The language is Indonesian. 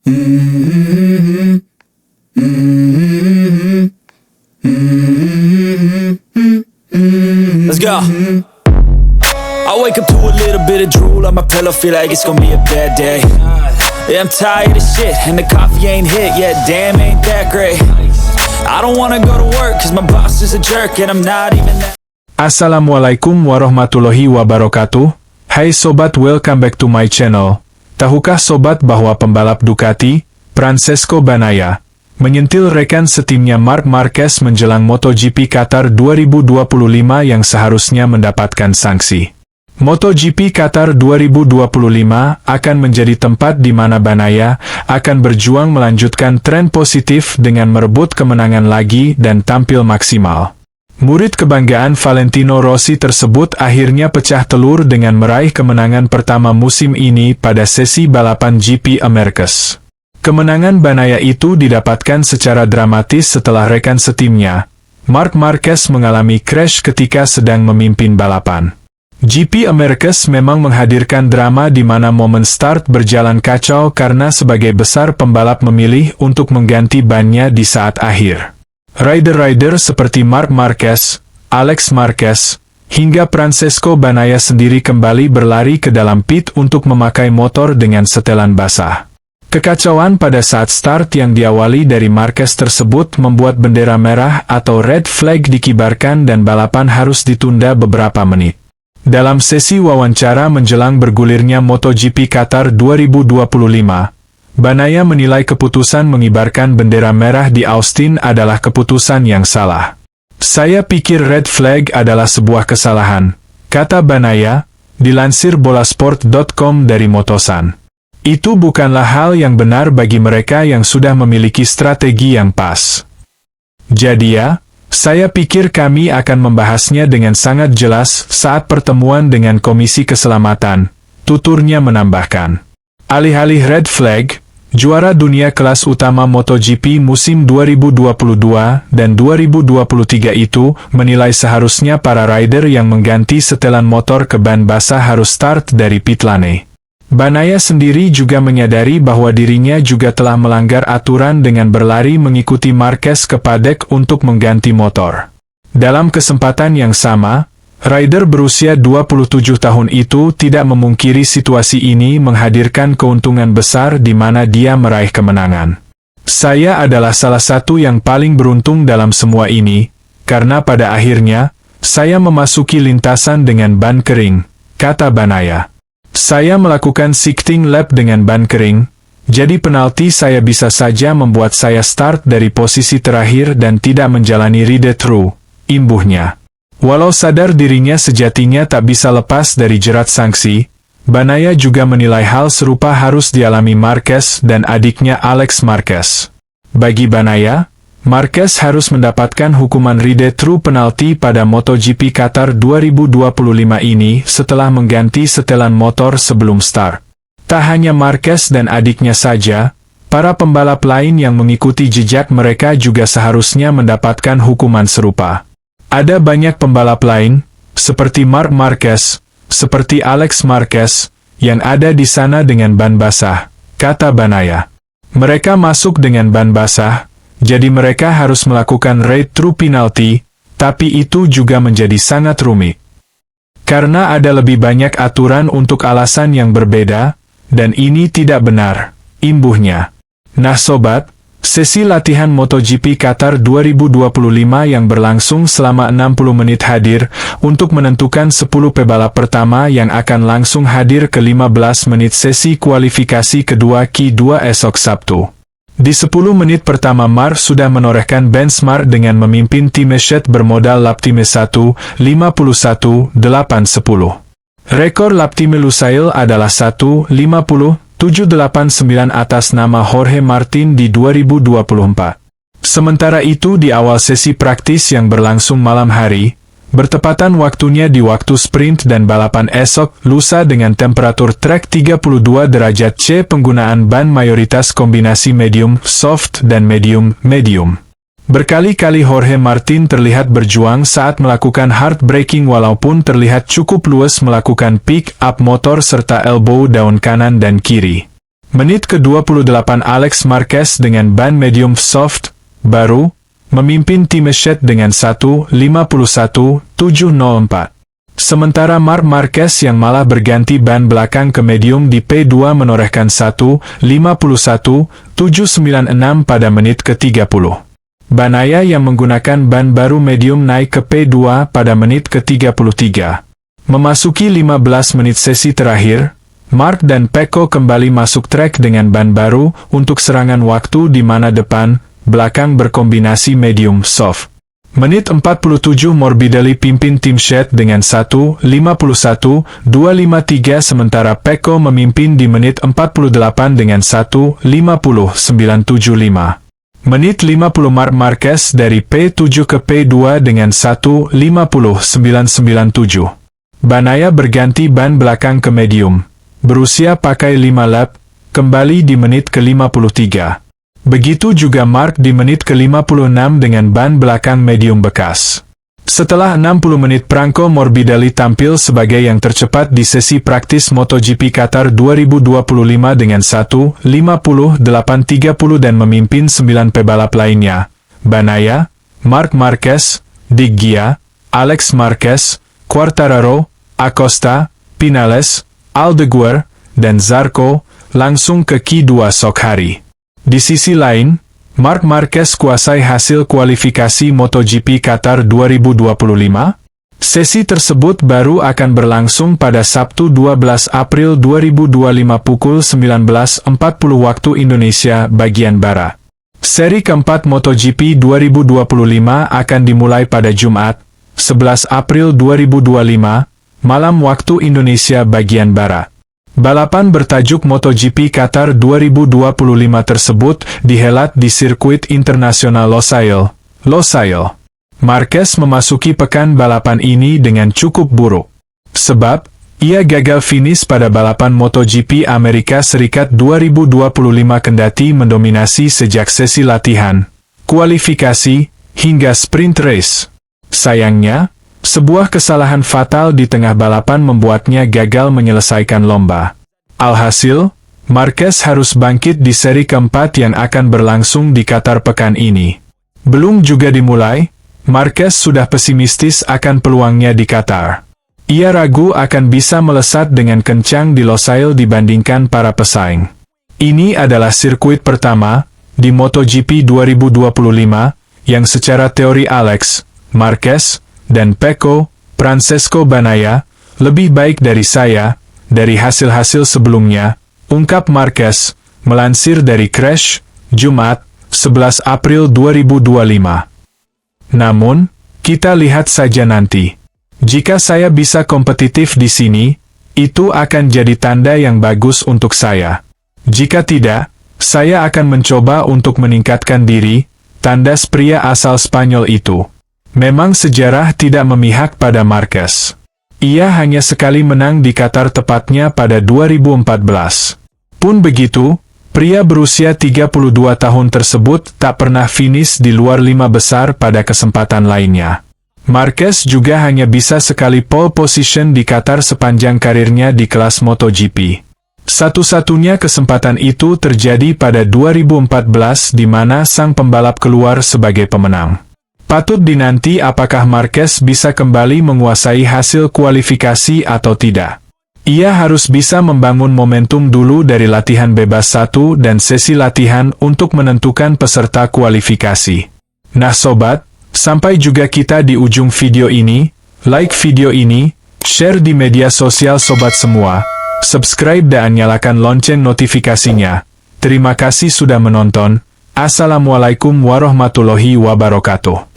Let's go. I wake up to a little bit of drool on my pillow, feel like it's gonna be a bad day. Yeah, I'm tired of shit, and the coffee ain't hit yet, damn, ain't that great. I don't wanna go to work, cause my boss is a jerk, and I'm not even that. Assalamualaikum warahmatullahi wabarakatuh. Hai sobat, welcome back to my channel. Tahukah sobat bahwa pembalap Ducati, Francesco Bagnaia, menyentil rekan setimnya Marc Marquez menjelang MotoGP Qatar 2025 yang seharusnya mendapatkan sanksi. MotoGP Qatar 2025 akan menjadi tempat di mana Bagnaia akan berjuang melanjutkan tren positif dengan merebut kemenangan lagi dan tampil maksimal. Murid kebanggaan Valentino Rossi tersebut akhirnya pecah telur dengan meraih kemenangan pertama musim ini pada sesi balapan GP Americas. Kemenangan Bagnaia itu didapatkan secara dramatis setelah rekan setimnya, Marc Marquez, mengalami crash ketika sedang memimpin balapan. GP Americas memang menghadirkan drama di mana momen start berjalan kacau karena sebagai besar pembalap memilih untuk mengganti bannya di saat akhir. Rider-rider seperti Marc Marquez, Alex Marquez, hingga Francesco Bagnaia sendiri kembali berlari ke dalam pit untuk memakai motor dengan setelan basah. Kekacauan pada saat start yang diawali dari Marquez tersebut membuat bendera merah atau red flag dikibarkan dan balapan harus ditunda beberapa menit. Dalam sesi wawancara menjelang bergulirnya MotoGP Qatar 2025, Bagnaia menilai keputusan mengibarkan bendera merah di Austin adalah keputusan yang salah. Saya pikir red flag adalah sebuah kesalahan, kata Bagnaia, dilansir bolasport.com dari Motosan. Itu bukanlah hal yang benar bagi mereka yang sudah memiliki strategi yang pas. Jadi ya, saya pikir kami akan membahasnya dengan sangat jelas saat pertemuan dengan Komisi Keselamatan, tuturnya menambahkan. Alih-alih red flag, juara dunia kelas utama MotoGP musim 2022 dan 2023 itu menilai seharusnya para rider yang mengganti setelan motor ke ban basah harus start dari pit lane. Bagnaia sendiri juga menyadari bahwa dirinya juga telah melanggar aturan dengan berlari mengikuti Marquez ke paddock untuk mengganti motor. Dalam kesempatan yang sama, rider berusia 27 tahun itu tidak memungkiri situasi ini menghadirkan keuntungan besar di mana dia meraih kemenangan. Saya adalah salah satu yang paling beruntung dalam semua ini, karena pada akhirnya, saya memasuki lintasan dengan ban kering, kata Bagnaia. Saya melakukan shifting lap dengan ban kering, jadi penalti saya bisa saja membuat saya start dari posisi terakhir dan tidak menjalani ride-through, imbuhnya. Walau sadar dirinya sejatinya tak bisa lepas dari jerat sanksi, Bagnaia juga menilai hal serupa harus dialami Marquez dan adiknya Alex Marquez. Bagi Bagnaia, Marquez harus mendapatkan hukuman ride-through penalti pada MotoGP Qatar 2025 ini setelah mengganti setelan motor sebelum start. Tak hanya Marquez dan adiknya saja, para pembalap lain yang mengikuti jejak mereka juga seharusnya mendapatkan hukuman serupa. Ada banyak pembalap lain, seperti Marc Marquez, seperti Alex Marquez, yang ada di sana dengan ban basah, kata Bagnaia. Mereka masuk dengan ban basah, jadi mereka harus melakukan ride-through penalti, tapi itu juga menjadi sangat rumit. Karena ada lebih banyak aturan untuk alasan yang berbeda, dan ini tidak benar, imbuhnya. Nah sobat, sesi latihan MotoGP Qatar 2025 yang berlangsung selama 60 menit hadir untuk menentukan 10 pebalap pertama yang akan langsung hadir ke 15 menit sesi kualifikasi kedua Q2 esok Sabtu. Di 10 menit pertama Marc sudah menorehkan benchmark dengan memimpin tim Eshet bermodal lap time 1, 51-8-10. Rekor lap time Lusail adalah 1-50-7-8-9 atas nama Jorge Martin di 2024. Sementara itu di awal sesi praktis yang berlangsung malam hari, bertepatan waktunya di waktu sprint dan balapan esok lusa dengan temperatur trek 32 derajat C, penggunaan ban mayoritas kombinasi medium, soft dan medium. Berkali-kali Jorge Martin terlihat berjuang saat melakukan hard braking walaupun terlihat cukup luas melakukan pick up motor serta elbow down kanan dan kiri. Menit ke-28 Alex Marquez dengan ban medium soft, baru, memimpin tim Eshet dengan 1:51.704. Sementara Marc Marquez yang malah berganti ban belakang ke medium di P2 menorehkan 1:51.796 pada menit ke-30. Banaya yang menggunakan ban baru medium naik ke P2 pada menit ke-33. Memasuki 15 menit sesi terakhir, Marc dan Pecco kembali masuk trek dengan ban baru untuk serangan waktu di mana depan, belakang berkombinasi medium soft. Menit 47 Morbidelli pimpin tim Shed dengan 1:51.253 sementara Pecco memimpin di menit 48 dengan 1:50.975. Menit 50 Marc Marquez dari P7 ke P2 dengan 1:50.997. Banaya berganti ban belakang ke medium. Berusia pakai 5 lap, kembali di menit ke-53. Begitu juga Marc di menit ke-56 dengan ban belakang medium bekas. Setelah 60 menit Franco Morbidelli tampil sebagai yang tercepat di sesi praktis MotoGP Qatar 2025 dengan 1:58.30 dan memimpin 9 pebalap lainnya. Banaya, Marc Marquez, Di Gia, Alex Marquez, Quartararo, Acosta, Pinales, Aldeguer, dan Zarco, langsung ke Q2 esok hari. Di sisi lain, Marc Marquez kuasai hasil kualifikasi MotoGP Qatar 2025. Sesi tersebut baru akan berlangsung pada Sabtu 12 April 2025 pukul 19.40 waktu Indonesia bagian Barat. Seri keempat MotoGP 2025 akan dimulai pada Jumat, 11 April 2025, malam waktu Indonesia bagian Barat. Balapan bertajuk MotoGP Qatar 2025 tersebut dihelat di sirkuit internasional Losail. Marquez memasuki pekan balapan ini dengan cukup buruk. Sebab, ia gagal finish pada balapan MotoGP Amerika Serikat 2025 kendati mendominasi sejak sesi latihan, kualifikasi, hingga sprint race. Sayangnya, sebuah kesalahan fatal di tengah balapan membuatnya gagal menyelesaikan lomba. Alhasil, Marquez harus bangkit di seri keempat yang akan berlangsung di Qatar pekan ini. Belum juga dimulai, Marquez sudah pesimistis akan peluangnya di Qatar. Ia ragu akan bisa melesat dengan kencang di Losail dibandingkan para pesaing. Ini adalah sirkuit pertama di MotoGP 2025 yang secara teori Alex, Marquez, dan Pecco, Francesco Banaya, lebih baik dari saya, dari hasil-hasil sebelumnya, ungkap Marquez, melansir dari Crash, Jumat, 11 April 2025. Namun, kita lihat saja nanti. Jika saya bisa kompetitif di sini, itu akan jadi tanda yang bagus untuk saya. Jika tidak, saya akan mencoba untuk meningkatkan diri, tandas pria asal Spanyol itu. Memang sejarah tidak memihak pada Marquez. Ia hanya sekali menang di Qatar tepatnya pada 2014. Pun begitu, pria berusia 32 tahun tersebut tak pernah finish di luar 5 besar pada kesempatan lainnya. Marquez juga hanya bisa sekali pole position di Qatar sepanjang karirnya di kelas MotoGP. Satu-satunya kesempatan itu terjadi pada 2014 di mana sang pembalap keluar sebagai pemenang. Patut dinanti apakah Marquez bisa kembali menguasai hasil kualifikasi atau tidak. Ia harus bisa membangun momentum dulu dari latihan bebas 1 dan sesi latihan untuk menentukan peserta kualifikasi. Nah sobat, sampai juga kita di ujung video ini. Like video ini, share di media sosial sobat semua, subscribe dan nyalakan lonceng notifikasinya. Terima kasih sudah menonton. Assalamualaikum warahmatullahi wabarakatuh.